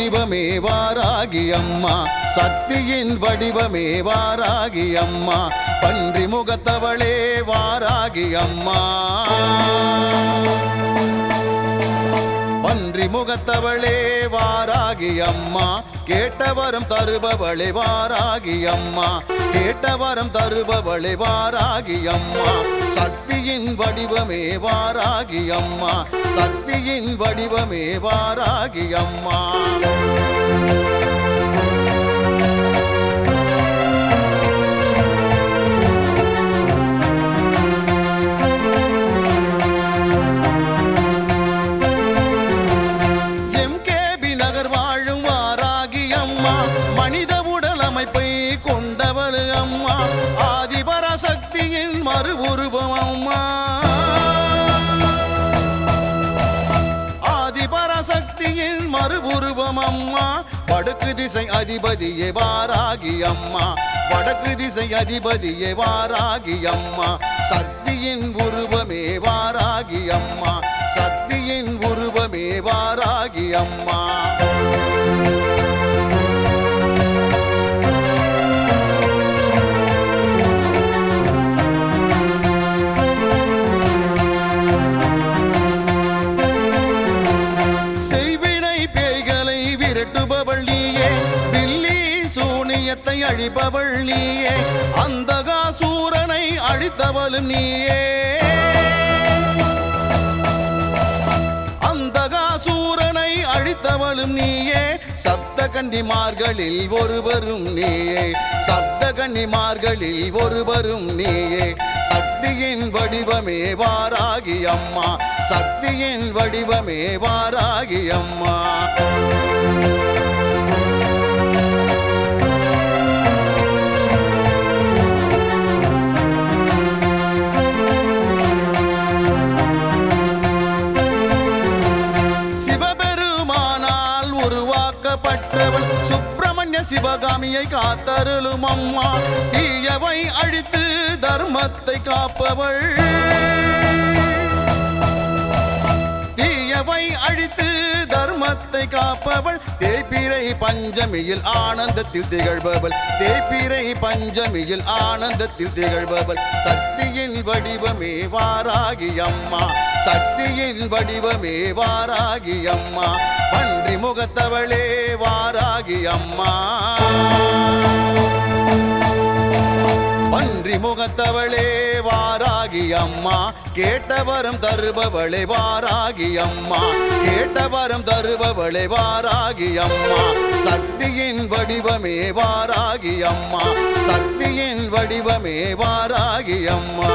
வடிவமே வாராகி அம்மா சக்தியின் வடிவமே வாராகி அம்மா பன்றி முகத்தவளே வாராகி அம்மா பன்றி முகத்தவளே வாராகி அம்மா கேட்டவரம் தருபவளே வாராகி அம்மா கேட்டவரம் தருபவளே வாராகி அம்மா சக்தியின் வடிவமே வாராகி அம்மா சக்தியின் வடிவமே வாராகி அம்மா சக்தியின் மறு உருவம் அம்மா ஆதிபராசக்தியின் மறு உருவம் அம்மா வடக்கு திசை அதிபதியே வாராகி அம்மா வடக்கு திசை அதிபதியே வாராகி அம்மா சக்தியின் உருவமே வாராகி அம்மா சக்தியின் உருவமே வாராகி அம்மா அழிப்பவள் நீயே அந்தகாசூரனை அழித்தவளும் நீயே அந்தகாசூரனை அழித்தவளும் நீயே சப்த கன்னிமார்களில் ஒருவரும் நீயே சப்த கன்னிமார்களில் ஒருவரும் நீயே சக்தியின் வடிவமே வாராகி அம்மா சக்தியின் வடிவமே வாராகி அம்மா சுப்பிரமணிய சிவகாமியை காத்தருளும் அம்மா தீயவை அழித்து தர்மத்தை காப்பவள் தீயவை அழித்து தர்மத்தை காப்பவள் தேய்பிறை பஞ்சமியில் ஆனந்தத்தில் திகழ்பவள் தேய்பிறை பஞ்சமியில் ஆனந்தத்தில் திகழ்பவள் சக்தியின் வடிவமே வாராகி அம்மா சக்தியின் வடிவமே வாராகி அம்மா பன்றி முகத்தவளே வாராகி அம்மா பன்றி முகத்தவளே வாராகி அம்மா கேட்டவரம் தருபவளே வாராகி அம்மா கேட்டவரம் தருபவளே வாராகி அம்மா சக்தியின் வடிவமே வாராகி அம்மா சக்தியின் வடிவமே வாராகி அம்மா